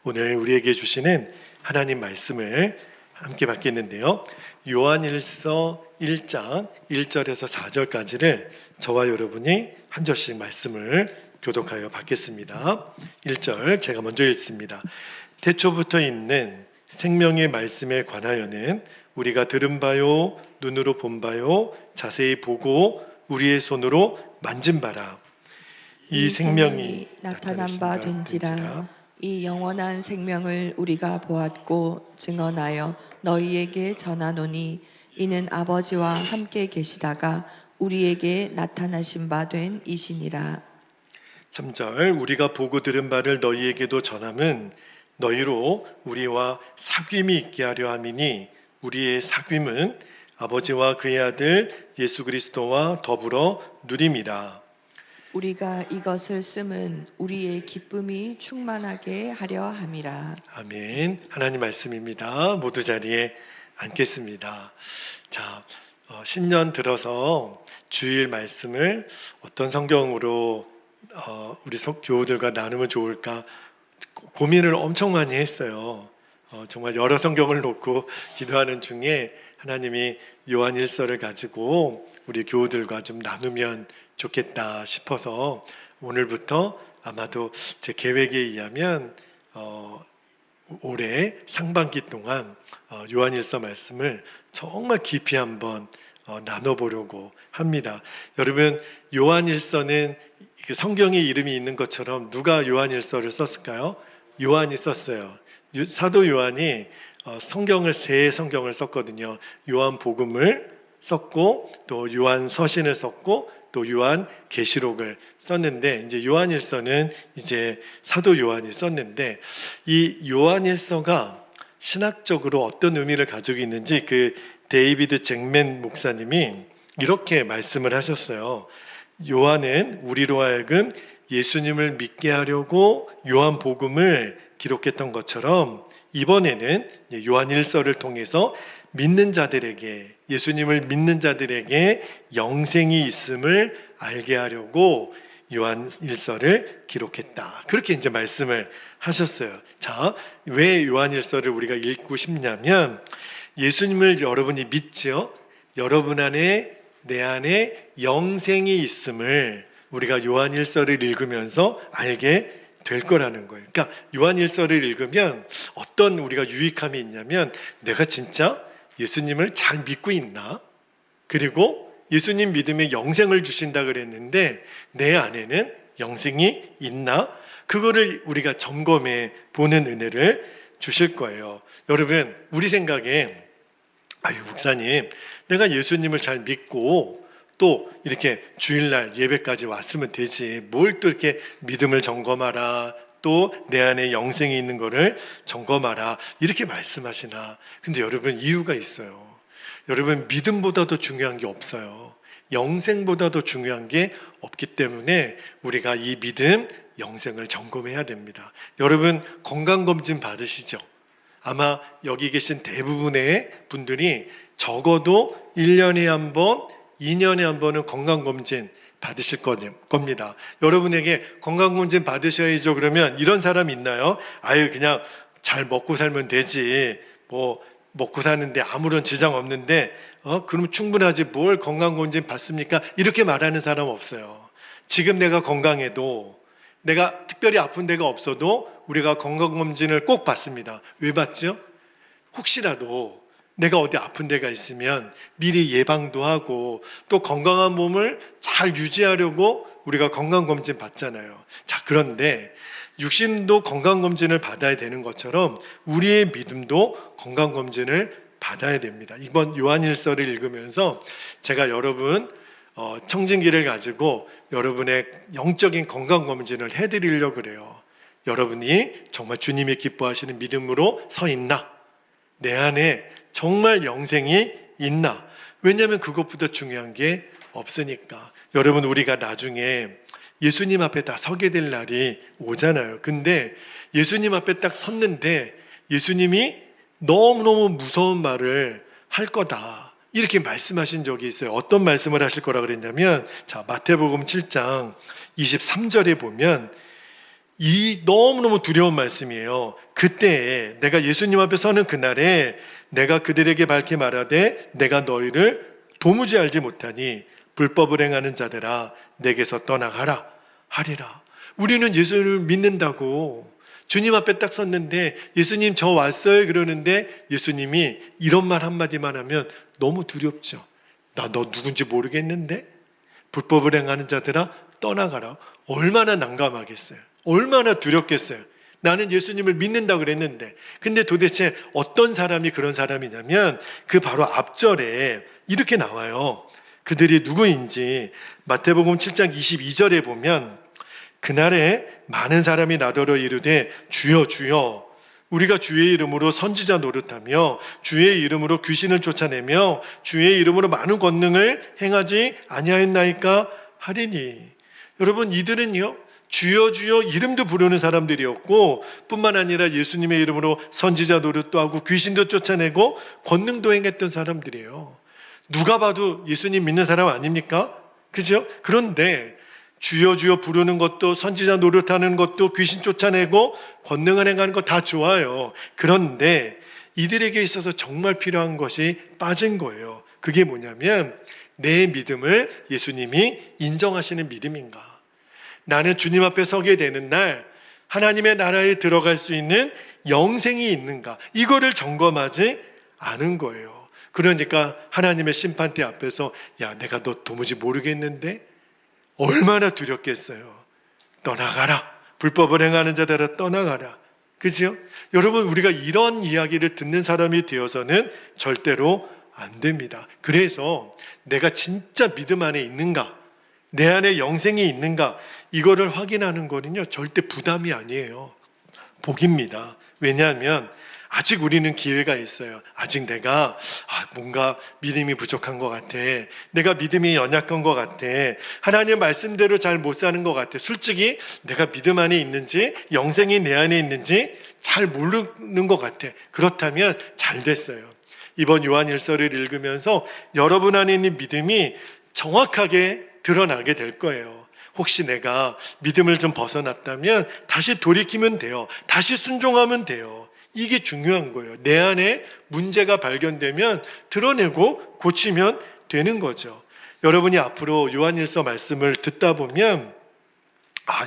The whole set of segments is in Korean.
오늘 우리에게 주시는 하나님 말씀을 함께 받겠는데요. 요한일서 1장 1절에서 4절까지를 저와 여러분이 한 절씩 말씀을 교독하여 받겠습니다. 1절 제가 먼저 읽습니다. 태초부터 있는 생명의 말씀에 관하여는 우리가 들은 바요 눈으로 본 바요 자세히 보고 우리의 손으로 만진 바라. 이 생명이 나타난 바 된지라. 이 영원한 생명을 우리가 보았고 증언하여 너희에게 전하노니 이는 아버지와 함께 계시다가 우리에게 나타나신 바 된 이시니라. 3절 우리가 보고 들은 바를 너희에게도 전함은 너희로 우리와 사귐이 있게 하려 함이니 우리의 사귐은 아버지와 그의 아들 예수 그리스도와 더불어 누림이라. 우리가 이것을 쓰면 우리의 기쁨이 충만하게 하려 함이라. 아멘. 하나님 말씀입니다. 모두 자리에 앉겠습니다. 자, 신년 들어서 주일 말씀을 어떤 성경으로 우리 교우들과 나누면 좋을까 고민을 엄청 많이 했어요. 정말 여러 성경을 놓고 기도하는 중에 하나님이 요한일서를 가지고 우리 교우들과 좀 나누면 좋겠다 싶어서 오늘부터 아마도 제 계획에 의하면 올해 상반기 동안 요한일서 말씀을 정말 깊이 한번 나눠보려고 합니다. 여러분, 요한일서는 성경에 이름이 있는 것처럼 누가 요한일서를 썼을까요? 요한이 썼어요. 사도 요한이 성경을 세 성경을 썼거든요. 요한복음을 썼고 또 요한서신을 썼고 또 요한 계시록을 썼는데 이제 요한일서는 이제 사도 요한이 썼는데 이 요한일서가 신학적으로 어떤 의미를 가지고 있는지 그 데이비드 잭맨 목사님이 이렇게 말씀을 하셨어요. 요한은 우리로 하여금 예수님을 믿게 하려고 요한복음을 기록했던 것처럼 이번에는 요한일서를 통해서 믿는 자들에게 예수님을 믿는 자들에게 영생이 있음을 알게 하려고 요한일서를 기록했다. 그렇게 이제 말씀을 하셨어요. 자, 왜 요한일서를 우리가 읽고 싶냐면 예수님을 여러분이 믿죠? 여러분 안에 내 안에 영생이 있음을 우리가 요한일서를 읽으면서 알게 될 거라는 거예요. 그러니까 요한일서를 읽으면 어떤 우리가 유익함이 있냐면 내가 진짜 예수님을 잘 믿고 있나? 그리고 예수님 믿음에 영생을 주신다 그랬는데 내 안에는 영생이 있나? 그거를 우리가 점검해 보는 은혜를 주실 거예요. 여러분, 우리 생각에 아유 목사님, 내가 예수님을 잘 믿고 또 이렇게 주일날 예배까지 왔으면 되지. 뭘 또 이렇게 믿음을 점검하라. 또 내 안에 영생이 있는 거를 점검하라. 이렇게 말씀하시나. 근데 여러분 이유가 있어요. 여러분 믿음보다도 중요한 게 없어요. 영생보다도 중요한 게 없기 때문에 우리가 이 믿음, 영생을 점검해야 됩니다. 여러분 건강검진 받으시죠? 아마 여기 계신 대부분의 분들이 적어도 1년에 한 번, 2년에 한 번은 건강검진 받으실 겁니다. 여러분에게 건강검진 받으셔야죠. 그러면 이런 사람 있나요? 아유 그냥 잘 먹고 살면 되지. 뭐 먹고 사는데 아무런 지장 없는데 그럼 충분하지 뭘 건강검진 받습니까? 이렇게 말하는 사람 없어요. 지금 내가 건강해도 내가 특별히 아픈 데가 없어도 우리가 건강검진을 꼭 받습니다. 왜 받죠? 혹시라도 내가 어디 아픈 데가 있으면 미리 예방도 하고 또 건강한 몸을 잘 유지하려고 우리가 건강검진 받잖아요. 자, 그런데 육신도 건강검진을 받아야 되는 것처럼 우리의 믿음도 건강검진을 받아야 됩니다. 이번 요한일서를 읽으면서 제가 여러분 청진기를 가지고 여러분의 영적인 건강검진을 해드리려고 그래요. 여러분이 정말 주님이 기뻐하시는 믿음으로 서 있나? 내 안에 정말 영생이 있나? 왜냐하면 그것보다 중요한 게 없으니까. 여러분 우리가 나중에 예수님 앞에 다 서게 될 날이 오잖아요. 근데 예수님 앞에 딱 섰는데 예수님이 너무너무 무서운 말을 할 거다 이렇게 말씀하신 적이 있어요. 어떤 말씀을 하실 거라 그랬냐면 자 마태복음 7장 23절에 보면 이 너무너무 두려운 말씀이에요. 그때 내가 예수님 앞에 서는 그날에 내가 그들에게 밝히 말하되 내가 너희를 도무지 알지 못하니 불법을 행하는 자들아 내게서 떠나가라 하리라. 우리는 예수를 믿는다고 주님 앞에 딱 섰는데 예수님 저 왔어요 그러는데 예수님이 이런 말 한마디만 하면 너무 두렵죠. 나 너 누군지 모르겠는데 불법을 행하는 자들아 떠나가라. 얼마나 난감하겠어요. 얼마나 두렵겠어요. 나는 예수님을 믿는다고 그랬는데 근데 도대체 어떤 사람이 그런 사람이냐면 그 바로 앞절에 이렇게 나와요. 그들이 누구인지 마태복음 7장 22절에 보면 그날에 많은 사람이 나더러 이르되 주여 주여 우리가 주의 이름으로 선지자 노릇하며 주의 이름으로 귀신을 쫓아내며 주의 이름으로 많은 권능을 행하지 아니하였나이까 하리니. 여러분 이들은요 주여 주여 이름도 부르는 사람들이었고 뿐만 아니라 예수님의 이름으로 선지자 노릇도 하고 귀신도 쫓아내고 권능도 행했던 사람들이에요. 누가 봐도 예수님 믿는 사람 아닙니까? 그죠? 그런데 주여 주여 부르는 것도 선지자 노릇하는 것도 귀신 쫓아내고 권능을 행하는 거 다 좋아요. 그런데 이들에게 있어서 정말 필요한 것이 빠진 거예요. 그게 뭐냐면 내 믿음을 예수님이 인정하시는 믿음인가? 나는 주님 앞에 서게 되는 날 하나님의 나라에 들어갈 수 있는 영생이 있는가? 이거를 점검하지 않은 거예요. 그러니까 하나님의 심판대 앞에서 야 내가 너 도무지 모르겠는데 얼마나 두렵겠어요. 떠나가라. 불법을 행하는 자들아 떠나가라. 그죠? 여러분 우리가 이런 이야기를 듣는 사람이 되어서는 절대로 안 됩니다. 그래서 내가 진짜 믿음 안에 있는가? 내 안에 영생이 있는가? 이거를 확인하는 거는요 절대 부담이 아니에요. 복입니다. 왜냐하면 아직 우리는 기회가 있어요. 아직 내가 뭔가 믿음이 부족한 것 같아. 내가 믿음이 연약한 것 같아. 하나님 말씀대로 잘 못 사는 것 같아. 솔직히 내가 믿음 안에 있는지 영생이 내 안에 있는지 잘 모르는 것 같아. 그렇다면 잘 됐어요. 이번 요한일서를 읽으면서 여러분 안에 있는 믿음이 정확하게 드러나게 될 거예요. 혹시 내가 믿음을 좀 벗어났다면 다시 돌이키면 돼요. 다시 순종하면 돼요. 이게 중요한 거예요. 내 안에 문제가 발견되면 드러내고 고치면 되는 거죠. 여러분이 앞으로 요한일서 말씀을 듣다 보면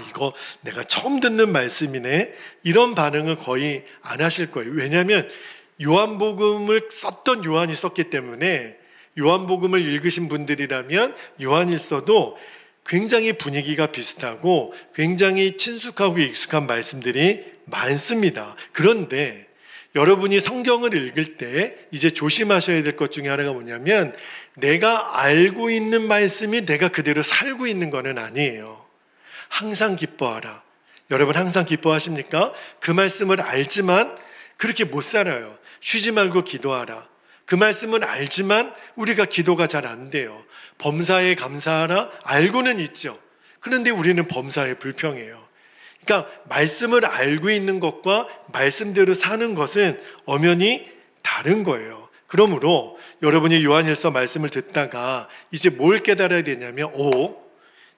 이거 내가 처음 듣는 말씀이네 이런 반응은 거의 안 하실 거예요. 왜냐하면 요한복음을 썼던 요한이 썼기 때문에 요한복음을 읽으신 분들이라면 요한일서도 굉장히 분위기가 비슷하고 굉장히 친숙하고 익숙한 말씀들이 많습니다. 그런데 여러분이 성경을 읽을 때 이제 조심하셔야 될 것 중에 하나가 뭐냐면 내가 알고 있는 말씀이 내가 그대로 살고 있는 것은 아니에요. 항상 기뻐하라. 여러분 항상 기뻐하십니까? 그 말씀을 알지만 그렇게 못 살아요. 쉬지 말고 기도하라. 그 말씀은 알지만 우리가 기도가 잘 안 돼요. 범사에 감사하라 알고는 있죠. 그런데 우리는 범사에 불평해요. 그러니까 말씀을 알고 있는 것과 말씀대로 사는 것은 엄연히 다른 거예요. 그러므로 여러분이 요한일서 말씀을 듣다가 이제 뭘 깨달아야 되냐면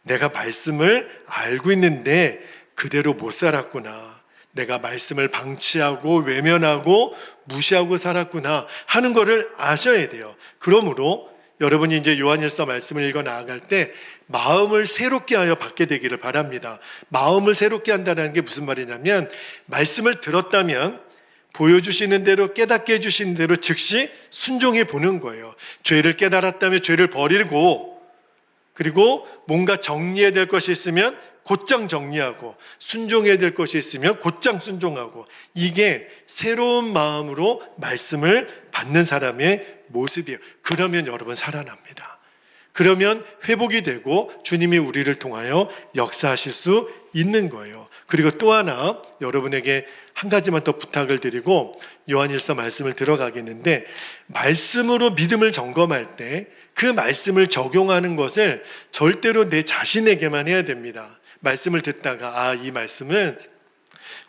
내가 말씀을 알고 있는데 그대로 못 살았구나. 내가 말씀을 방치하고 외면하고 무시하고 살았구나 하는 것을 아셔야 돼요. 그러므로 여러분이 이제 요한일서 말씀을 읽어 나아갈 때 마음을 새롭게 하여 받게 되기를 바랍니다. 마음을 새롭게 한다는 게 무슨 말이냐면 말씀을 들었다면 보여주시는 대로 깨닫게 해주시는 대로 즉시 순종해 보는 거예요. 죄를 깨달았다면 죄를 버리고 그리고 뭔가 정리해야 될 것이 있으면 곧장 정리하고 순종해야 될 것이 있으면 곧장 순종하고 이게 새로운 마음으로 말씀을 받는 사람의 모습이에요. 그러면 여러분 살아납니다. 그러면 회복이 되고 주님이 우리를 통하여 역사하실 수 있는 거예요. 그리고 또 하나 여러분에게 한 가지만 더 부탁을 드리고 요한일서 말씀을 들어가겠는데 말씀으로 믿음을 점검할 때 그 말씀을 적용하는 것을 절대로 내 자신에게만 해야 됩니다. 말씀을 듣다가 이 말씀은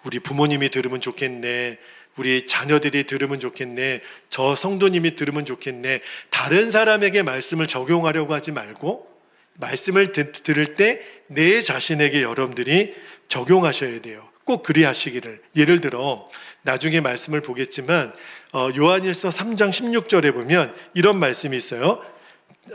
우리 부모님이 들으면 좋겠네. 우리 자녀들이 들으면 좋겠네. 저 성도님이 들으면 좋겠네. 다른 사람에게 말씀을 적용하려고 하지 말고 말씀을 들을 때 내 자신에게 여러분들이 적용하셔야 돼요. 꼭 그리하시기를. 예를 들어 나중에 말씀을 보겠지만 요한일서 3장 16절에 보면 이런 말씀이 있어요.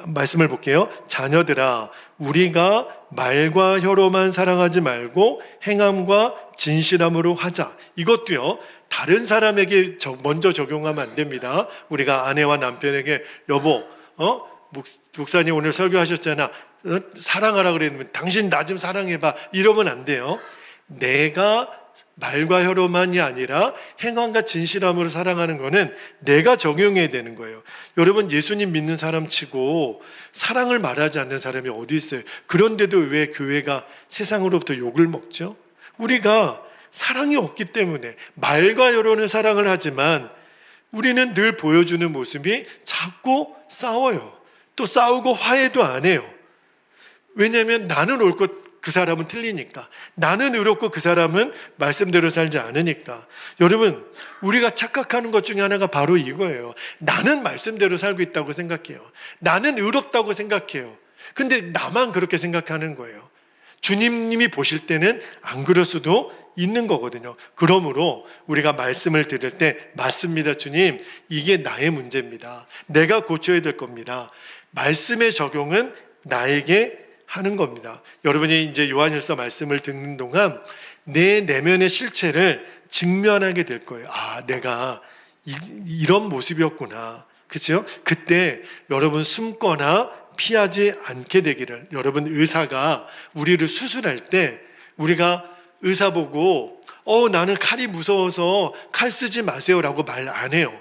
말씀을 볼게요. 자녀들아, 우리가 말과 혀로만 사랑하지 말고 행함과 진실함으로 하자. 이것도요, 다른 사람에게 먼저 적용하면 안 됩니다. 우리가 아내와 남편에게 여보, 목사님 오늘 설교하셨잖아. 사랑하라 그랬는데 당신 나 좀 사랑해봐. 이러면 안 돼요. 내가 말과 혀로만이 아니라 행함과 진실함으로 사랑하는 거는 내가 적용해야 되는 거예요. 여러분, 예수님 믿는 사람 치고 사랑을 말하지 않는 사람이 어디 있어요? 그런데도 왜 교회가 세상으로부터 욕을 먹죠? 우리가 사랑이 없기 때문에. 말과 혀로는 사랑을 하지만 우리는 늘 보여주는 모습이 자꾸 싸워요. 또 싸우고 화해도 안 해요. 왜냐하면 나는 옳고 그 사람은 틀리니까. 나는 의롭고 그 사람은 말씀대로 살지 않으니까. 여러분, 우리가 착각하는 것 중에 하나가 바로 이거예요. 나는 말씀대로 살고 있다고 생각해요. 나는 의롭다고 생각해요. 근데 나만 그렇게 생각하는 거예요. 주님이 보실 때는 안 그럴 수도 있는 거거든요. 그러므로 우리가 말씀을 들을 때 맞습니다, 주님. 이게 나의 문제입니다. 내가 고쳐야 될 겁니다. 말씀의 적용은 나에게 하는 겁니다. 여러분이 이제 요한일서 말씀을 듣는 동안 내 내면의 실체를 직면하게 될 거예요. 아, 내가 이런 모습이었구나. 그렇죠? 그때 여러분 숨거나 피하지 않게 되기를. 여러분, 의사가 우리를 수술할 때 우리가 의사 보고 나는 칼이 무서워서 칼 쓰지 마세요라고 말 안 해요.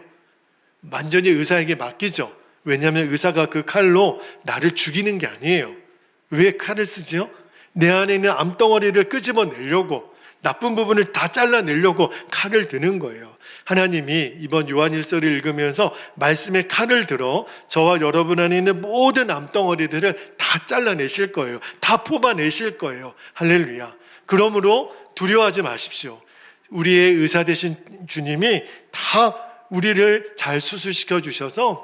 완전히 의사에게 맡기죠. 왜냐하면 의사가 그 칼로 나를 죽이는 게 아니에요. 왜 칼을 쓰지요? 내 안에 있는 암덩어리를 끄집어내려고, 나쁜 부분을 다 잘라내려고 칼을 드는 거예요. 하나님이 이번 요한일서를 읽으면서 말씀의 칼을 들어 저와 여러분 안에 있는 모든 암덩어리들을 다 잘라내실 거예요. 다 뽑아내실 거예요. 할렐루야. 그러므로 두려워하지 마십시오. 우리의 의사 되신 주님이 다 우리를 잘 수술시켜 주셔서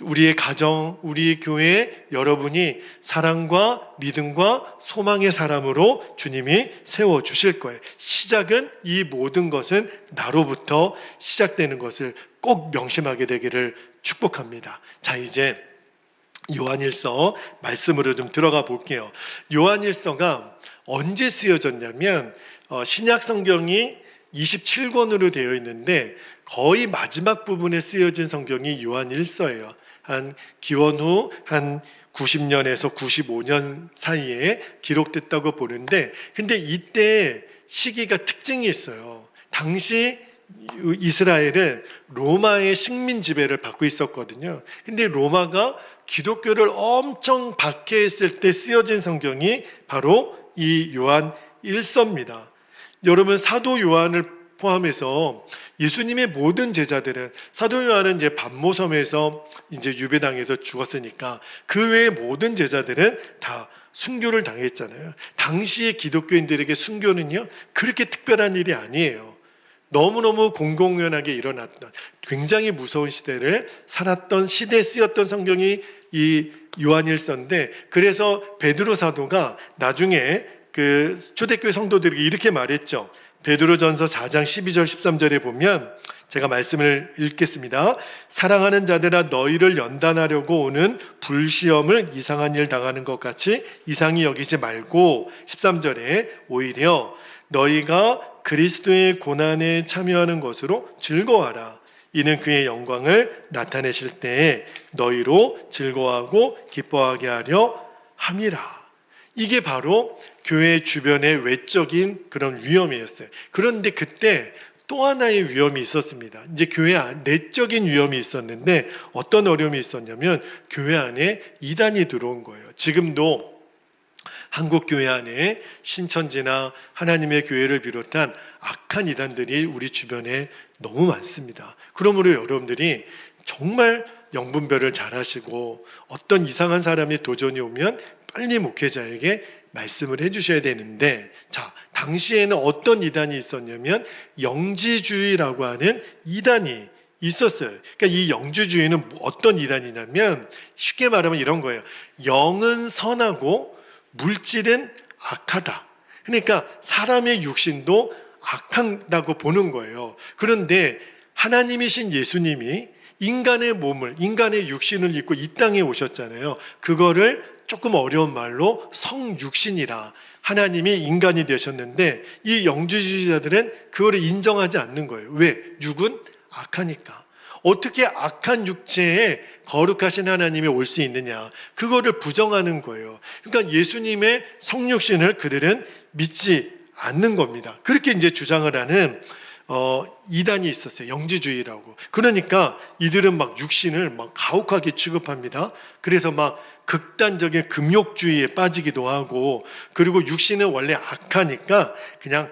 우리의 가정, 우리 교회 여러분이 사랑과 믿음과 소망의 사람으로 주님이 세워주실 거예요. 시작은, 이 모든 것은 나로부터 시작되는 것을 꼭 명심하게 되기를 축복합니다. 자, 이제 요한일서 말씀으로 좀 들어가 볼게요. 요한일서가 언제 쓰여졌냐면 신약 성경이 27권으로 되어 있는데 거의 마지막 부분에 쓰여진 성경이 요한일서예요. 한 기원 후 한 90년에서 95년 사이에 기록됐다고 보는데, 근데 이때 시기가 특징이 있어요. 당시 이스라엘은 로마의 식민 지배를 받고 있었거든요. 근데 로마가 기독교를 엄청 박해했을 때 쓰여진 성경이 바로 이 요한 1서입니다. 여러분, 사도 요한을 포함해서 예수님의 모든 제자들은, 사도 요한은 이제 반모섬에서 이제 유배당해서 죽었으니까 그 외의 모든 제자들은 다 순교를 당했잖아요. 당시의 기독교인들에게 순교는요, 그렇게 특별한 일이 아니에요. 너무너무 공공연하게 일어났던 굉장히 무서운 시대를 살았던 시대에 쓰였던 성경이 이 요한일서인데, 그래서 베드로 사도가 나중에 그 초대교회 성도들에게 이렇게 말했죠. 베드로전서 4장 12절 13절에 보면 제가 말씀을 읽겠습니다. 사랑하는 자들아, 너희를 연단하려고 오는 불시험을 이상한 일 당하는 것 같이 이상히 여기지 말고, 13절에 오히려 너희가 그리스도의 고난에 참여하는 것으로 즐거워하라. 이는 그의 영광을 나타내실 때에 너희로 즐거워하고 기뻐하게 하려 함이라. 이게 바로 교회 주변의 외적인 그런 위험이었어요. 그런데 그때 또 하나의 위험이 있었습니다. 이제 교회 내적인 위험이 있었는데 어떤 어려움이 있었냐면 교회 안에 이단이 들어온 거예요. 지금도 한국 교회 안에 신천지나 하나님의 교회를 비롯한 악한 이단들이 우리 주변에 너무 많습니다. 그러므로 여러분들이 정말 영분별을 잘 하시고 어떤 이상한 사람이 도전이 오면 빨리 목회자에게 말씀을 해주셔야 되는데, 자, 당시에는 어떤 이단이 있었냐면 영지주의라고 하는 이단이 있었어요. 그러니까 이 영지주의는 어떤 이단이냐면 쉽게 말하면 이런 거예요. 영은 선하고 물질은 악하다. 그러니까 사람의 육신도 악하다고 보는 거예요. 그런데 하나님이신 예수님이 인간의 몸을, 인간의 육신을 입고 이 땅에 오셨잖아요. 그거를 조금 어려운 말로 성육신이라, 하나님이 인간이 되셨는데 이 영주주의자들은 그거를 인정하지 않는 거예요. 왜? 육은 악하니까. 어떻게 악한 육체에 거룩하신 하나님이 올 수 있느냐, 그거를 부정하는 거예요. 그러니까 예수님의 성육신을 그들은 믿지 않는 겁니다. 그렇게 이제 주장을 하는 이단이 있었어요. 영지주의라고. 그러니까 이들은 막 육신을 막 가혹하게 취급합니다. 그래서 막 극단적인 금욕주의에 빠지기도 하고, 그리고 육신은 원래 악하니까 그냥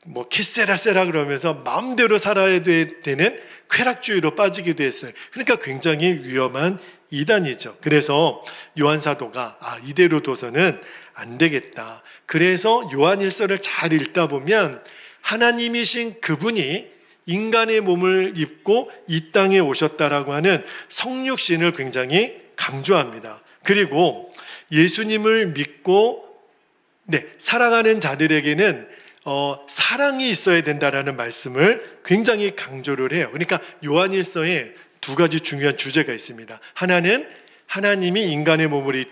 뭐 키세라세라 그러면서 마음대로 살아야 되는 쾌락주의로 빠지기도 했어요. 그러니까 굉장히 위험한 이단이죠. 그래서 요한사도가 이대로 둬서는 안 되겠다. 그래서 요한일서를 잘 읽다 보면 하나님이신 그분이 인간의 몸을 입고 이 땅에 오셨다라고 하는 성육신을 굉장히 강조합니다. 그리고 예수님을 믿고 살아가는 자들에게는 사랑이 있어야 된다라는 말씀을 굉장히 강조를 해요. 그러니까 요한일서에 두 가지 중요한 주제가 있습니다. 하나는 하나님이 인간의 몸을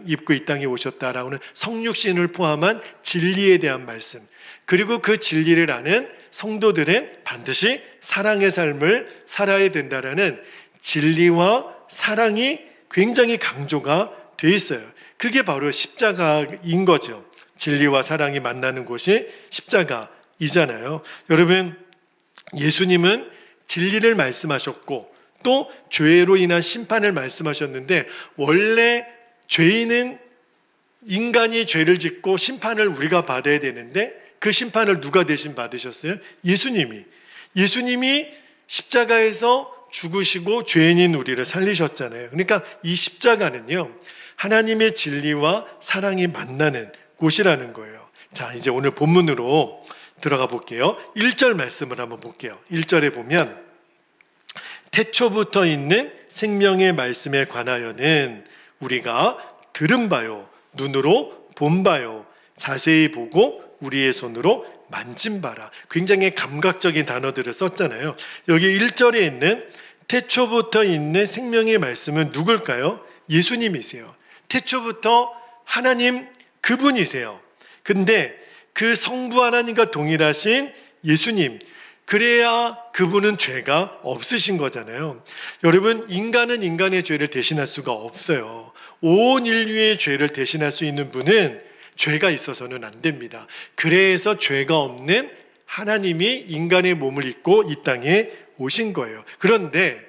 입고 이 땅에 오셨다라고 하는 성육신을 포함한 진리에 대한 말씀, 그리고 그 진리를 아는 성도들은 반드시 사랑의 삶을 살아야 된다라는 진리와 사랑이 굉장히 강조가 돼 있어요. 그게 바로 십자가인 거죠. 진리와 사랑이 만나는 곳이 십자가이잖아요. 여러분, 예수님은 진리를 말씀하셨고 또 죄로 인한 심판을 말씀하셨는데, 원래 죄인은 인간이 죄를 짓고 심판을 우리가 받아야 되는데 그 심판을 누가 대신 받으셨어요? 예수님이 십자가에서 죽으시고 죄인인 우리를 살리셨잖아요. 그러니까 이 십자가는요, 하나님의 진리와 사랑이 만나는 곳이라는 거예요. 자, 이제 오늘 본문으로 들어가 볼게요. 1절 말씀을 한번 볼게요. 1절에 보면 태초부터 있는 생명의 말씀에 관하여는 우리가 들은 바요, 눈으로 본 바요, 자세히 보고 우리의 손으로 만진 바라. 굉장히 감각적인 단어들을 썼잖아요. 여기 1절에 있는 태초부터 있는 생명의 말씀은 누굴까요? 예수님이세요. 태초부터 하나님 그분이세요. 근데 그 성부 하나님과 동일하신 예수님, 그래야 그분은 죄가 없으신 거잖아요. 여러분, 인간은 인간의 죄를 대신할 수가 없어요. 온 인류의 죄를 대신할 수 있는 분은 죄가 있어서는 안 됩니다. 그래서 죄가 없는 하나님이 인간의 몸을 입고 이 땅에 오신 거예요. 그런데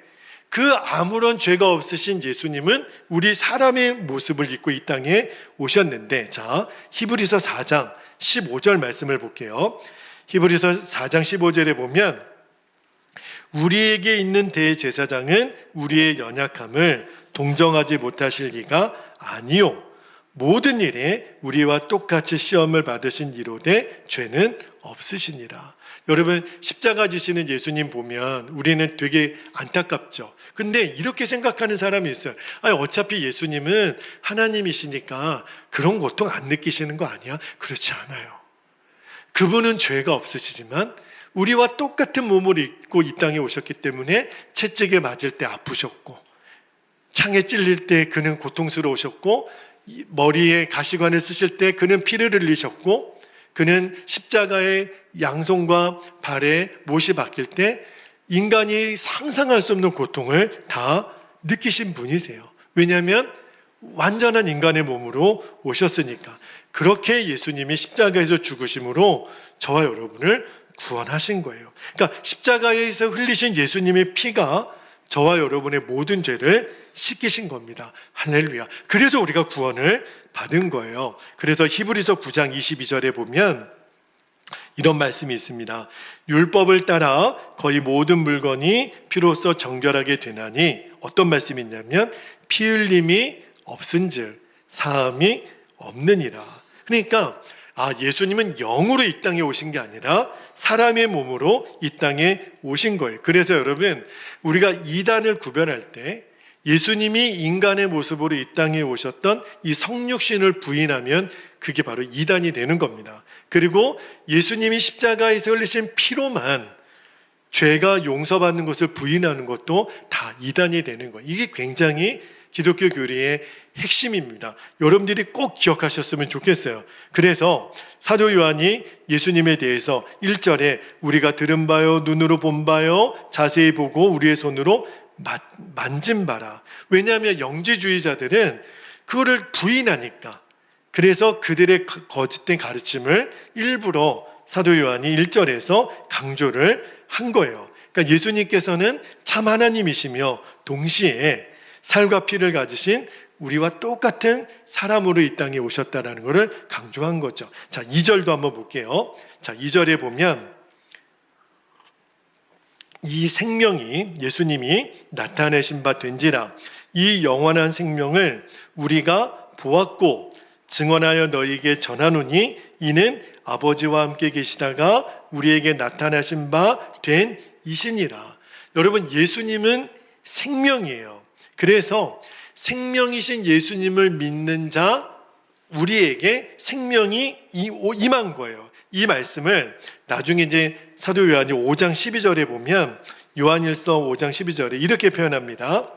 그 아무런 죄가 없으신 예수님은 우리 사람의 모습을 입고 이 땅에 오셨는데, 자, 히브리서 4장 15절 말씀을 볼게요. 히브리서 4장 15절에 보면 우리에게 있는 대제사장은 우리의 연약함을 동정하지 못하실 리가 아니요, 모든 일에 우리와 똑같이 시험을 받으신 이로되 죄는 없으시니라. 여러분, 십자가 지시는 예수님 보면 우리는 되게 안타깝죠. 근데 이렇게 생각하는 사람이 있어요. 어차피 예수님은 하나님이시니까 그런 고통 안 느끼시는 거 아니야? 그렇지 않아요. 그분은 죄가 없으시지만 우리와 똑같은 몸을 입고 이 땅에 오셨기 때문에 채찍에 맞을 때 아프셨고, 창에 찔릴 때 그는 고통스러우셨고, 머리에 가시관을 쓰실 때 그는 피를 흘리셨고, 그는 십자가의 양손과 발에 못이 박힐 때 인간이 상상할 수 없는 고통을 다 느끼신 분이세요. 왜냐하면 완전한 인간의 몸으로 오셨으니까. 그렇게 예수님이 십자가에서 죽으심으로 저와 여러분을 구원하신 거예요. 그러니까 십자가에서 흘리신 예수님의 피가 저와 여러분의 모든 죄를 씻기신 겁니다. 할렐루야. 그래서 우리가 구원을 받은 거예요. 그래서 히브리서 9장 22절에 보면 이런 말씀이 있습니다. 율법을 따라 거의 모든 물건이 피로써 정결하게 되나니, 어떤 말씀이 있냐면 피 흘림이 없은즉 사함이 없느니라. 그러니까 예수님은 영으로 이 땅에 오신 게 아니라 사람의 몸으로 이 땅에 오신 거예요. 그래서 여러분, 우리가 이단을 구별할 때 예수님이 인간의 모습으로 이 땅에 오셨던 이 성육신을 부인하면 그게 바로 이단이 되는 겁니다. 그리고 예수님이 십자가에서 흘리신 피로만 죄가 용서받는 것을 부인하는 것도 다 이단이 되는 거예요. 이게 굉장히 기독교 교리의 핵심입니다. 여러분들이 꼭 기억하셨으면 좋겠어요. 그래서 사도 요한이 예수님에 대해서 1절에 우리가 들은 바요, 눈으로 본 바요, 자세히 보고 우리의 손으로 만진 바라. 왜냐하면 영지주의자들은 그거를 부인하니까. 그래서 그들의 거짓된 가르침을 일부러 사도 요한이 1절에서 강조를 한 거예요. 그러니까 예수님께서는 참 하나님이시며 동시에 살과 피를 가지신 우리와 똑같은 사람으로 이 땅에 오셨다는 것을 강조한 거죠. 자, 2절도 한번 볼게요. 자, 2절에 보면 이 생명이 예수님이 나타내신 바 된지라 이 영원한 생명을 우리가 보았고 증언하여 너희에게 전하노니 이는 아버지와 함께 계시다가 우리에게 나타나신 바 된 이시니라. 여러분, 예수님은 생명이에요. 그래서 생명이신 예수님을 믿는 자 우리에게 생명이 임한 거예요. 이 말씀을 나중에 이제 사도 요한이 5장 12절에 보면 요한일서 5장 12절에 이렇게 표현합니다.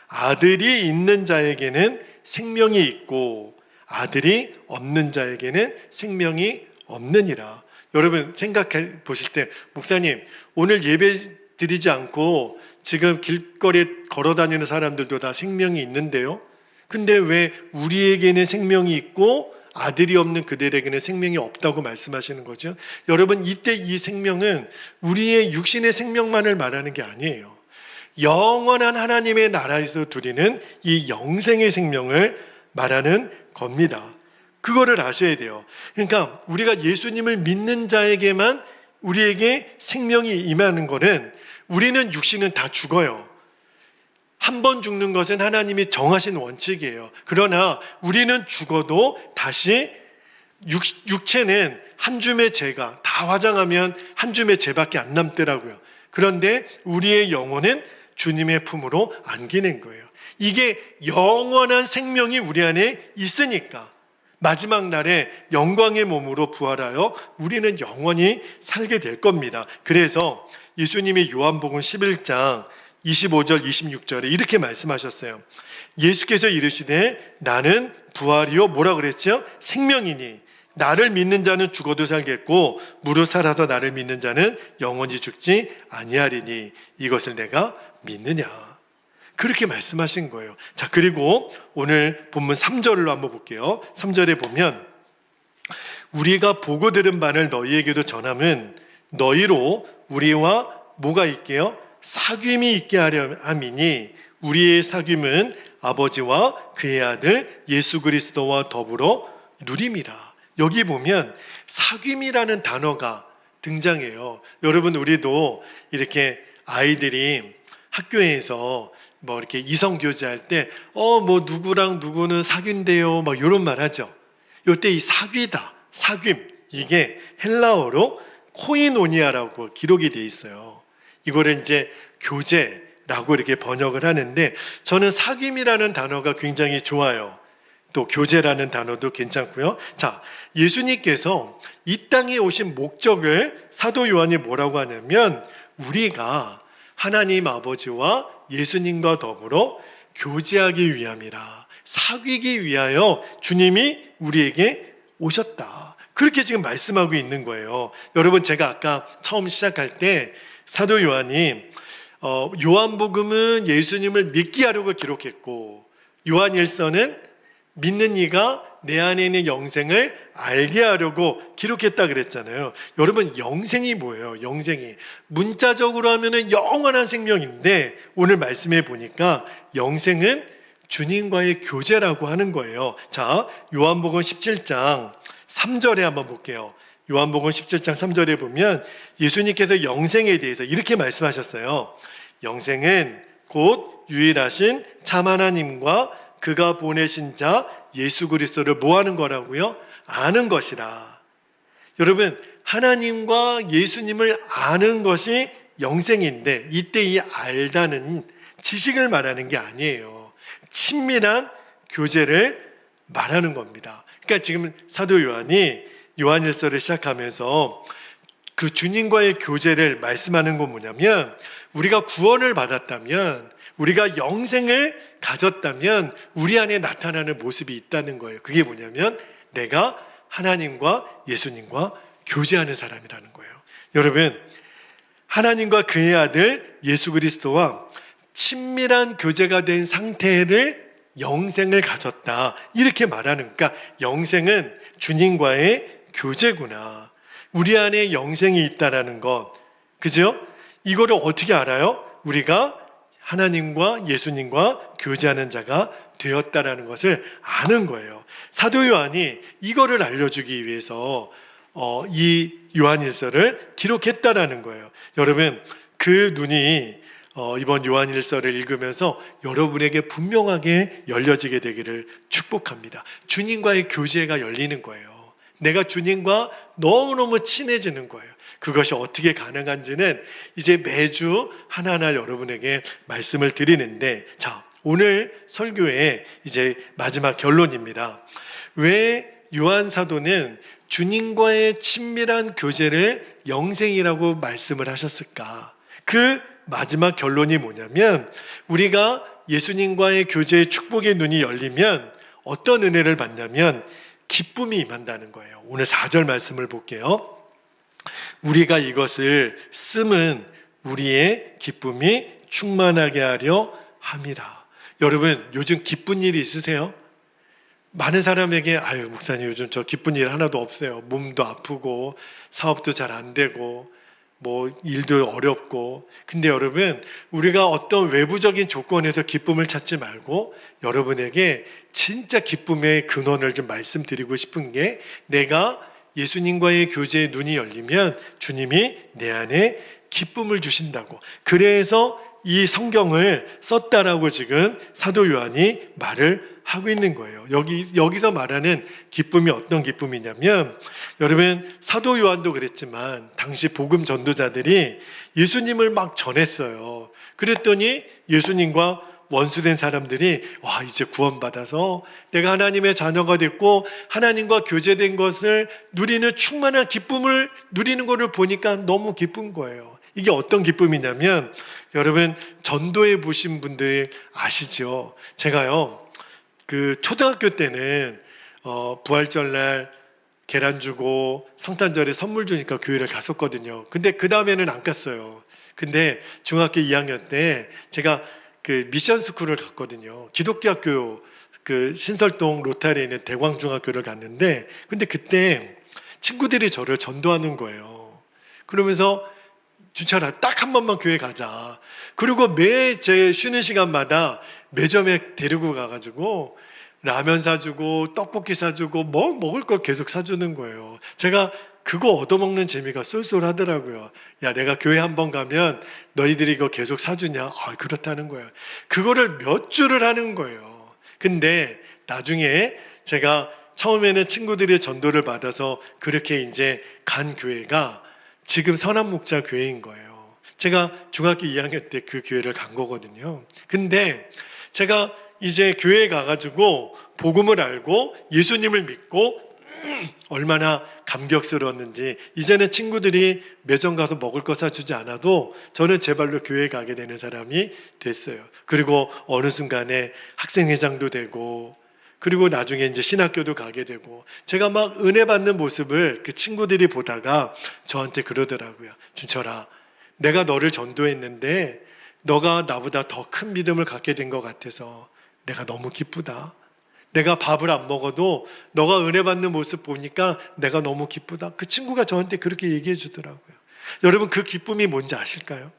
아들이 있는 자에게는 생명이 있고 아들이 없는 자에게는 생명이 없느니라. 여러분 생각해 보실 때 목사님 오늘 예배 드리지 않고 지금 길거리에 걸어 다니는 사람들도 다 생명이 있는데요. 근데 왜 우리에게는 생명이 있고 아들이 없는 그들에게는 생명이 없다고 말씀하시는 거죠? 여러분 이때 이 생명은 우리의 육신의 생명만을 말하는 게 아니에요. 영원한 하나님의 나라에서 누리는 이 영생의 생명을 말하는 겁니다. 그거를 아셔야 돼요. 그러니까 우리가 예수님을 믿는 자에게만 우리에게 생명이 임하는 거는 우리는 육신은 다 죽어요. 한 번 죽는 것은 하나님이 정하신 원칙이에요. 그러나 우리는 죽어도 다시 육체는 한 줌의 죄가 다 화장하면 한 줌의 죄밖에 안 남더라고요. 그런데 우리의 영혼은 주님의 품으로 안기는 거예요. 이게 영원한 생명이 우리 안에 있으니까 마지막 날에 영광의 몸으로 부활하여 우리는 영원히 살게 될 겁니다. 그래서 예수님이 요한복음 11장 25절 26절에 이렇게 말씀하셨어요. 예수께서 이르시되 나는 부활이요 뭐라 그랬죠? 생명이니 나를 믿는 자는 죽어도 살겠고 무릇 살아서 나를 믿는 자는 영원히 죽지 아니하리니 이것을 내가 믿느냐. 그렇게 말씀하신 거예요. 자, 그리고 오늘 본문 3절로 한번 볼게요. 3절에 보면 우리가 보고 들은 바를 너희에게도 전함은 너희로 우리와 뭐가 있게요? 사귐이 있게 하려 함이니 우리의 사귐은 아버지와 그의 아들 예수 그리스도와 더불어 누림이라. 여기 보면 사귐이라는 단어가 등장해요. 여러분 우리도 이렇게 아이들이 학교에서 뭐 이렇게 이성 교제할 때 뭐 누구랑 누구는 사귄대요 막 이런 말 하죠. 요때 이 사귀다, 사귐 이게 헬라어로 코이노니아라고 기록이 돼 있어요. 이거를 이제 교제라고 이렇게 번역을 하는데 저는 사귐이라는 단어가 굉장히 좋아요. 또 교제라는 단어도 괜찮고요. 자, 예수님께서 이 땅에 오신 목적을 사도 요한이 뭐라고 하냐면 우리가 하나님 아버지와 예수님과 더불어 교제하기 위함이라. 사귀기 위하여 주님이 우리에게 오셨다. 그렇게 지금 말씀하고 있는 거예요. 여러분 제가 아까 처음 시작할 때 사도 요한이 요한복음은 예수님을 믿게 하려고 기록했고 요한일서는 믿는 이가 내 안에 있는 영생을 알게 하려고 기록했다 그랬잖아요. 여러분 영생이 뭐예요? 영생이 문자적으로 하면은 영원한 생명인데 오늘 말씀해 보니까 영생은 주님과의 교제라고 하는 거예요. 자, 요한복음 17장 3절에 한번 볼게요. 요한복음 17장 3절에 보면 예수님께서 영생에 대해서 이렇게 말씀하셨어요. 영생은 곧 유일하신 참 하나님과 그가 보내신 자 예수 그리스도를 뭐 하는 거라고요? 아는 것이라. 여러분 하나님과 예수님을 아는 것이 영생인데 이때 이 알다는 지식을 말하는 게 아니에요. 친밀한 교제를 말하는 겁니다. 그러니까 지금 사도 요한이 요한일서를 시작하면서 그 주님과의 교제를 말씀하는 건 뭐냐면, 우리가 구원을 받았다면, 우리가 영생을 가졌다면 우리 안에 나타나는 모습이 있다는 거예요. 그게 뭐냐면 내가 하나님과 예수님과 교제하는 사람이라는 거예요. 여러분, 하나님과 그의 아들 예수 그리스도와 친밀한 교제가 된 상태를 영생을 가졌다, 이렇게 말하는, 그러니까 영생은 주님과의 교제구나, 우리 안에 영생이 있다라는 것, 그죠? 이거를 어떻게 알아요? 우리가 하나님과 예수님과 교제하는 자가 되었다라는 것을 아는 거예요. 사도 요한이 이거를 알려주기 위해서 이 요한일서를 기록했다라는 거예요. 여러분, 그 눈이 이번 요한일서를 읽으면서 여러분에게 분명하게 열려지게 되기를 축복합니다. 주님과의 교제가 열리는 거예요. 내가 주님과 너무너무 친해지는 거예요. 그것이 어떻게 가능한지는 이제 매주 하나하나 여러분에게 말씀을 드리는데, 자, 오늘 설교의 이제 마지막 결론입니다. 왜 요한 사도는 주님과의 친밀한 교제를 영생이라고 말씀을 하셨을까? 그 마지막 결론이 뭐냐면, 우리가 예수님과의 교제의 축복의 눈이 열리면 어떤 은혜를 받냐면 기쁨이 임한다는 거예요. 오늘 4절 말씀을 볼게요. 우리가 이것을 쓰면 우리의 기쁨이 충만하게 하려 함이라. 여러분, 요즘 기쁜 일이 있으세요? 많은 사람에게 아유 목사님 요즘 저 기쁜 일 하나도 없어요. 몸도 아프고 사업도 잘 안 되고 뭐 일도 어렵고. 근데 여러분, 우리가 어떤 외부적인 조건에서 기쁨을 찾지 말고 여러분에게 진짜 기쁨의 근원을 좀 말씀드리고 싶은 게, 내가 예수님과의 교제의 눈이 열리면 주님이 내 안에 기쁨을 주신다고, 그래서 이 성경을 썼다라고 지금 사도 요한이 말을 하고 있는 거예요. 여기서 말하는 기쁨이 어떤 기쁨이냐면, 여러분, 사도 요한도 그랬지만 당시 복음 전도자들이 예수님을 막 전했어요. 그랬더니 예수님과 원수된 사람들이 와, 이제 구원받아서 내가 하나님의 자녀가 됐고 하나님과 교제된 것을 누리는 충만한 기쁨을 누리는 것을 보니까 너무 기쁜 거예요. 이게 어떤 기쁨이냐면, 여러분, 전도해 보신 분들 아시죠? 제가요, 그 초등학교 때는 부활절날 계란 주고 성탄절에 선물 주니까 교회를 갔었거든요. 근데 그 다음에는 안 갔어요. 근데 중학교 2학년 때 제가 그 미션 스쿨을 갔거든요. 기독교 학교, 그 신설동 로타리에 있는 대광중학교를 갔는데, 근데 그때 친구들이 저를 전도하는 거예요. 그러면서 준철아, 딱 한 번만 교회 가자. 그리고 매 제 쉬는 시간마다 매점에 데리고 가가지고 라면 사주고 떡볶이 사주고 뭐 먹을 걸 계속 사주는 거예요. 제가 그거 얻어먹는 재미가 쏠쏠하더라고요. 야, 내가 교회 한 번 가면 너희들이 이거 계속 사주냐? 아, 그렇다는 거예요. 그거를 몇 주를 하는 거예요. 근데 나중에 제가 처음에는 친구들의 전도를 받아서 그렇게 이제 간 교회가 지금 선한목자 교회인 거예요. 제가 중학교 2학년 때 그 교회를 간 거거든요. 근데 제가 이제 교회에 가가지고 복음을 알고 예수님을 믿고 얼마나 감격스러웠는지, 이제는 친구들이 매점 가서 먹을 거 사주지 않아도 저는 제 발로 교회에 가게 되는 사람이 됐어요. 그리고 어느 순간에 학생회장도 되고, 그리고 나중에 이제 신학교도 가게 되고, 제가 막 은혜 받는 모습을 그 친구들이 보다가 저한테 그러더라고요. 준철아, 내가 너를 전도했는데 너가 나보다 더 큰 믿음을 갖게 된 것 같아서 내가 너무 기쁘다. 내가 밥을 안 먹어도 너가 은혜 받는 모습 보니까 내가 너무 기쁘다. 그 친구가 저한테 그렇게 얘기해 주더라고요. 여러분, 그 기쁨이 뭔지 아실까요?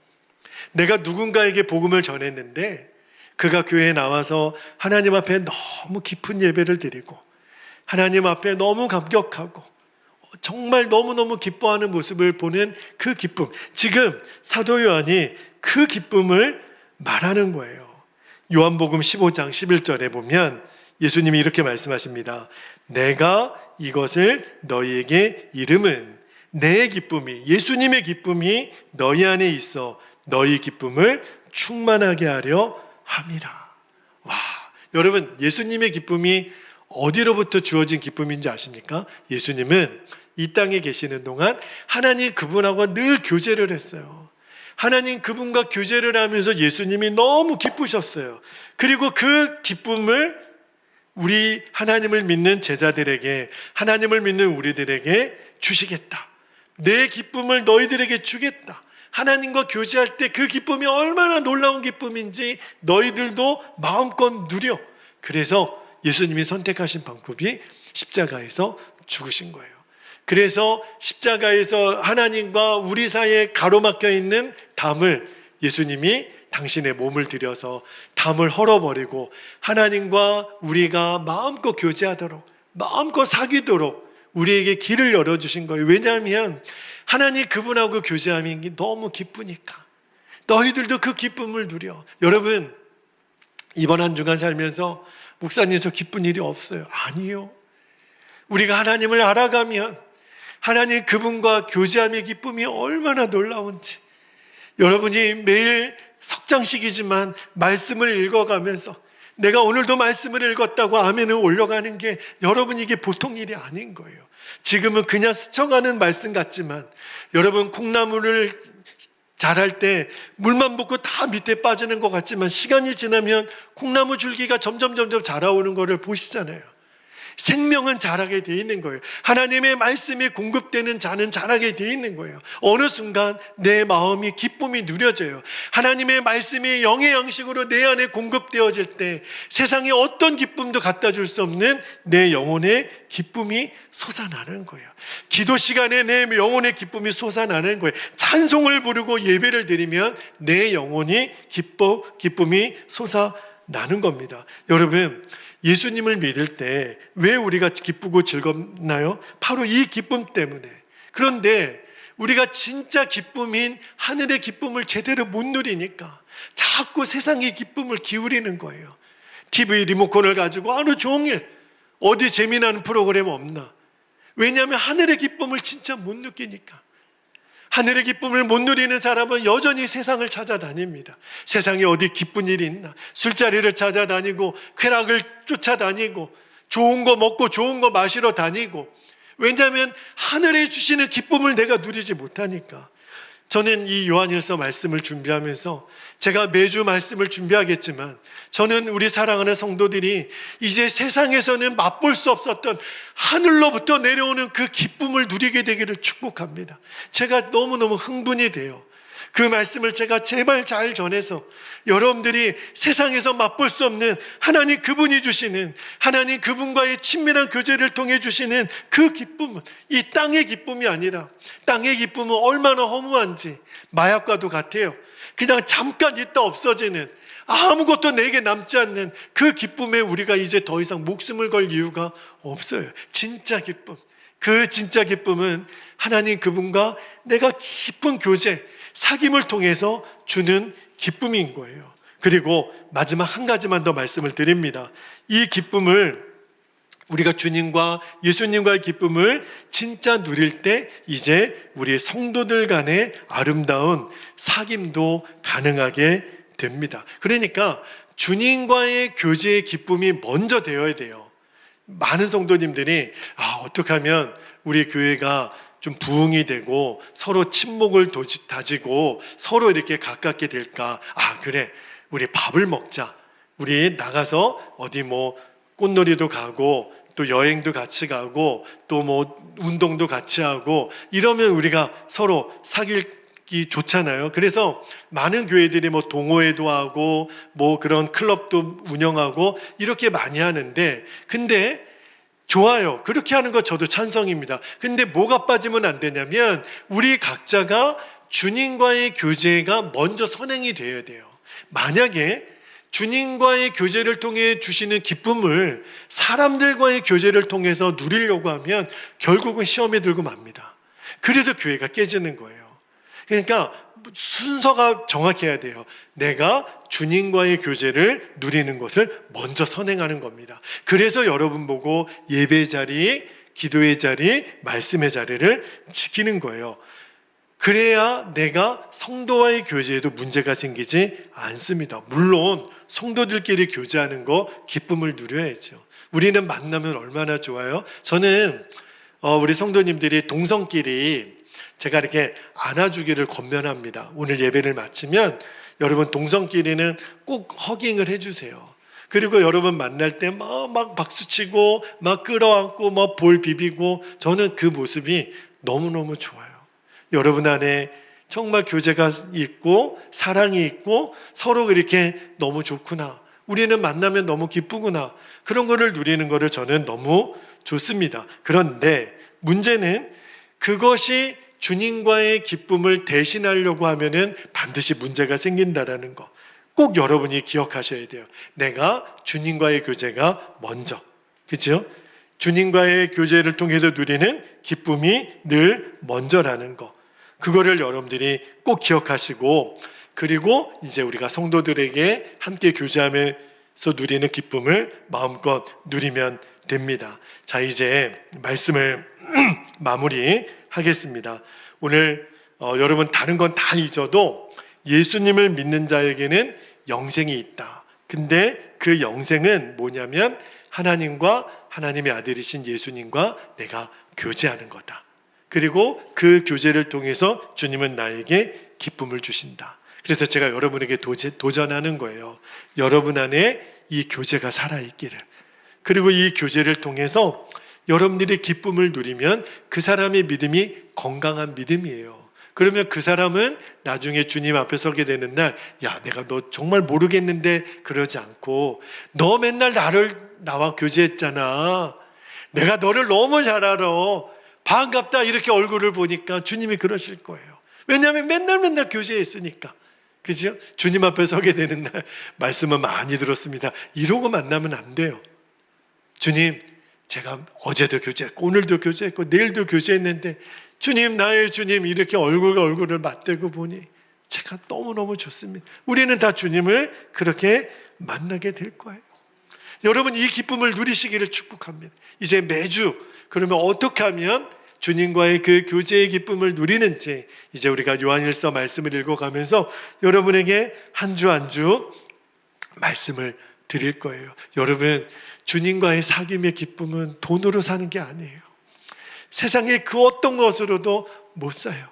내가 누군가에게 복음을 전했는데 그가 교회에 나와서 하나님 앞에 너무 깊은 예배를 드리고 하나님 앞에 너무 감격하고 정말 너무너무 기뻐하는 모습을 보는 그 기쁨, 지금 사도 요한이 그 기쁨을 말하는 거예요. 요한복음 15장 11절에 보면 예수님이 이렇게 말씀하십니다. 내가 이것을 너희에게 이름은 내 기쁨이, 예수님의 기쁨이 너희 안에 있어 너희 기쁨을 충만하게 하려 함이라. 와, 여러분, 예수님의 기쁨이 어디로부터 주어진 기쁨인지 아십니까? 예수님은 이 땅에 계시는 동안 하나님 그분하고 늘 교제를 했어요. 하나님 그분과 교제를 하면서 예수님이 너무 기쁘셨어요. 그리고 그 기쁨을 우리 하나님을 믿는 제자들에게, 하나님을 믿는 우리들에게 주시겠다. 내 기쁨을 너희들에게 주겠다. 하나님과 교제할 때 그 기쁨이 얼마나 놀라운 기쁨인지 너희들도 마음껏 누려. 그래서 예수님이 선택하신 방법이 십자가에서 죽으신 거예요. 그래서 십자가에서 하나님과 우리 사이에 가로막혀 있는 담을 예수님이 당신의 몸을 들여서 담을 헐어버리고 하나님과 우리가 마음껏 교제하도록, 마음껏 사귀도록 우리에게 길을 열어주신 거예요. 왜냐하면 하나님 그분하고 교제하는 너무 기쁘니까. 너희들도 그 기쁨을 누려. 여러분, 이번 한 주간 살면서 목사님 저 기쁜 일이 없어요. 아니요. 우리가 하나님을 알아가면 하나님 그분과 교제함의 기쁨이 얼마나 놀라운지, 여러분이 매일 석장식이지만 말씀을 읽어가면서 내가 오늘도 말씀을 읽었다고 아멘을 올려가는 게 여러분 이게 보통 일이 아닌 거예요. 지금은 그냥 스쳐가는 말씀 같지만 여러분 콩나물을 자랄 때 물만 붓고 다 밑에 빠지는 것 같지만 시간이 지나면 콩나무 줄기가 점점 자라오는 것을 보시잖아요. 생명은 자라게 돼 있는 거예요. 하나님의 말씀이 공급되는 자는 자라게 돼 있는 거예요. 어느 순간 내 마음이 기쁨이 누려져요. 하나님의 말씀이 영의 양식으로 내 안에 공급되어질 때 세상에 어떤 기쁨도 갖다 줄 수 없는 내 영혼의 기쁨이 솟아나는 거예요. 기도 시간에 내 영혼의 기쁨이 솟아나는 거예요. 찬송을 부르고 예배를 드리면 내 영혼이 기쁨이 솟아나는 겁니다. 여러분, 예수님을 믿을 때 왜 우리가 기쁘고 즐겁나요? 바로 이 기쁨 때문에. 그런데 우리가 진짜 기쁨인 하늘의 기쁨을 제대로 못 누리니까 자꾸 세상의 기쁨을 기울이는 거예요. TV 리모컨을 가지고 하루 종일 어디 재미나는 프로그램 없나? 왜냐하면 하늘의 기쁨을 진짜 못 느끼니까. 하늘의 기쁨을 못 누리는 사람은 여전히 세상을 찾아다닙니다. 세상에 어디 기쁜 일이 있나? 술자리를 찾아다니고 쾌락을 쫓아다니고 좋은 거 먹고 좋은 거 마시러 다니고. 왜냐하면 하늘에 주시는 기쁨을 내가 누리지 못하니까. 저는 이 요한일서 말씀을 준비하면서 제가 매주 말씀을 준비하겠지만 저는 우리 사랑하는 성도들이 이제 세상에서는 맛볼 수 없었던 하늘로부터 내려오는 그 기쁨을 누리게 되기를 축복합니다. 제가 너무너무 흥분이 돼요. 그 말씀을 제가 제발 잘 전해서 여러분들이 세상에서 맛볼 수 없는 하나님 그분이 주시는, 하나님 그분과의 친밀한 교제를 통해 주시는 그 기쁨은 이 땅의 기쁨이 아니라, 땅의 기쁨은 얼마나 허무한지 마약과도 같아요. 그냥 잠깐 있다 없어지는, 아무것도 내게 남지 않는 그 기쁨에 우리가 이제 더 이상 목숨을 걸 이유가 없어요. 진짜 기쁨, 그 진짜 기쁨은 하나님 그분과 내가 깊은 교제, 사귐을 통해서 주는 기쁨인 거예요. 그리고 마지막 한 가지만 더 말씀을 드립니다. 이 기쁨을, 우리가 주님과 예수님과의 기쁨을 진짜 누릴 때 이제 우리 성도들 간의 아름다운 사귐도 가능하게 됩니다. 그러니까 주님과의 교제의 기쁨이 먼저 되어야 돼요. 많은 성도님들이 어떻게 하면 우리 교회가 좀 부흥이 되고 서로 친목을 다지고 서로 이렇게 가깝게 될까? 그래, 우리 밥을 먹자. 우리 나가서 어디 뭐 꽃놀이도 가고 또 여행도 같이 가고 또 뭐 운동도 같이 하고 이러면 우리가 서로 사귀기 좋잖아요. 그래서 많은 교회들이 뭐 동호회도 하고 뭐 그런 클럽도 운영하고 이렇게 많이 하는데, 근데 좋아요. 그렇게 하는 거 저도 찬성입니다. 근데 뭐가 빠지면 안 되냐면 우리 각자가 주님과의 교제가 먼저 선행이 되어야 돼요. 만약에 주님과의 교제를 통해 주시는 기쁨을 사람들과의 교제를 통해서 누리려고 하면 결국은 시험에 들고 맙니다. 그래서 교회가 깨지는 거예요. 그러니까 순서가 정확해야 돼요. 내가 주님과의 교제를 누리는 것을 먼저 선행하는 겁니다. 그래서 여러분 보고 예배 자리, 기도의 자리, 말씀의 자리를 지키는 거예요. 그래야 내가 성도와의 교제에도 문제가 생기지 않습니다. 물론 성도들끼리 교제하는 거 기쁨을 누려야죠. 우리는 만나면 얼마나 좋아요. 저는 우리 성도님들이 동성끼리 제가 이렇게 안아주기를 권면합니다. 오늘 예배를 마치면 여러분 동성끼리는 꼭 허깅을 해주세요. 그리고 여러분 만날 때 막 박수치고 막 끌어안고 막 볼 비비고, 저는 그 모습이 너무너무 좋아요. 여러분 안에 정말 교제가 있고 사랑이 있고 서로 이렇게 너무 좋구나, 우리는 만나면 너무 기쁘구나, 그런 거를 누리는 거를 저는 너무 좋습니다. 그런데 문제는 그것이 주님과의 기쁨을 대신하려고 하면은 반드시 문제가 생긴다라는 거 꼭 여러분이 기억하셔야 돼요. 내가 주님과의 교제가 먼저, 그렇죠? 주님과의 교제를 통해서 누리는 기쁨이 늘 먼저라는 거, 그거를 여러분들이 꼭 기억하시고, 그리고 이제 우리가 성도들에게 함께 교제하면서 누리는 기쁨을 마음껏 누리면 됩니다. 자, 이제 말씀을 마무리하겠습니다. 오늘 여러분 다른 건 다 잊어도 예수님을 믿는 자에게는 영생이 있다. 근데 그 영생은 뭐냐면 하나님과 하나님의 아들이신 예수님과 내가 교제하는 거다. 그리고 그 교제를 통해서 주님은 나에게 기쁨을 주신다. 그래서 제가 여러분에게 도전하는 거예요. 여러분 안에 이 교제가 살아있기를. 그리고 이 교제를 통해서 여러분들이 기쁨을 누리면 그 사람의 믿음이 건강한 믿음이에요. 그러면 그 사람은 나중에 주님 앞에 서게 되는 날, 야, 내가 너 정말 모르겠는데, 그러지 않고, 너 맨날 나와 교제했잖아, 내가 너를 너무 잘 알아, 반갑다, 이렇게 얼굴을 보니까 주님이 그러실 거예요. 왜냐하면 맨날 교제했으니까. 그죠? 주님 앞에 서게 되는 날 말씀은 많이 들었습니다, 이러고 만나면 안 돼요. 주님, 제가 어제도 교제했고 오늘도 교제했고 내일도 교제했는데 주님, 나의 주님, 이렇게 얼굴을 맞대고 보니 제가 너무너무 좋습니다. 우리는 다 주님을 그렇게 만나게 될 거예요. 여러분, 이 기쁨을 누리시기를 축복합니다. 이제 매주 그러면 어떻게 하면 주님과의 그 교제의 기쁨을 누리는지, 이제 우리가 요한일서 말씀을 읽어가면서 여러분에게 한 주 한 주 말씀을 드릴 거예요. 여러분, 주님과의 사귐의 기쁨은 돈으로 사는 게 아니에요. 세상의 그 어떤 것으로도 못 사요.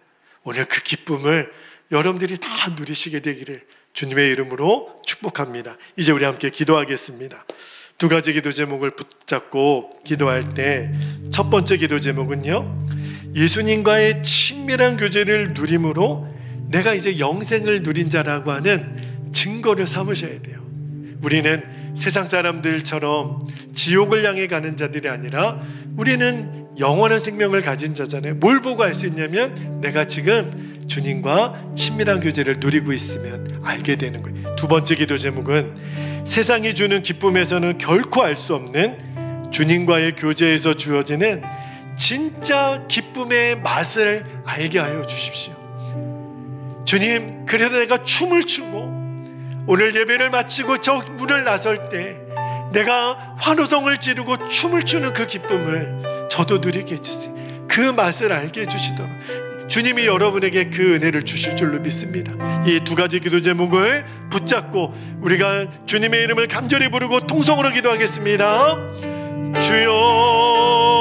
오늘 그 기쁨을 여러분들이 다 누리시게 되기를 주님의 이름으로 축복합니다. 이제 우리 함께 기도하겠습니다. 두 가지 기도 제목을 붙잡고 기도할 때, 첫 번째 기도 제목은요, 예수님과의 친밀한 교제를 누림으로 내가 이제 영생을 누린 자라고 하는 증거를 삼으셔야 돼요. 우리는 세상 사람들처럼 지옥을 향해 가는 자들이 아니라 우리는 영원한 생명을 가진 자잖아요. 뭘 보고 알 수 있냐면 내가 지금 주님과 친밀한 교제를 누리고 있으면 알게 되는 거예요. 두 번째 기도 제목은 세상이 주는 기쁨에서는 결코 알 수 없는 주님과의 교제에서 주어지는 진짜 기쁨의 맛을 알게 하여 주십시오. 주님, 그래서 내가 춤을 추고 오늘 예배를 마치고 저 문을 나설 때 내가 환호성을 지르고 춤을 추는 그 기쁨을 저도 누리게 해주세요. 그 맛을 알게 해주시도록 주님이 여러분에게 그 은혜를 주실 줄로 믿습니다. 이 두 가지 기도 제목을 붙잡고 우리가 주님의 이름을 간절히 부르고 통성으로 기도하겠습니다. 주여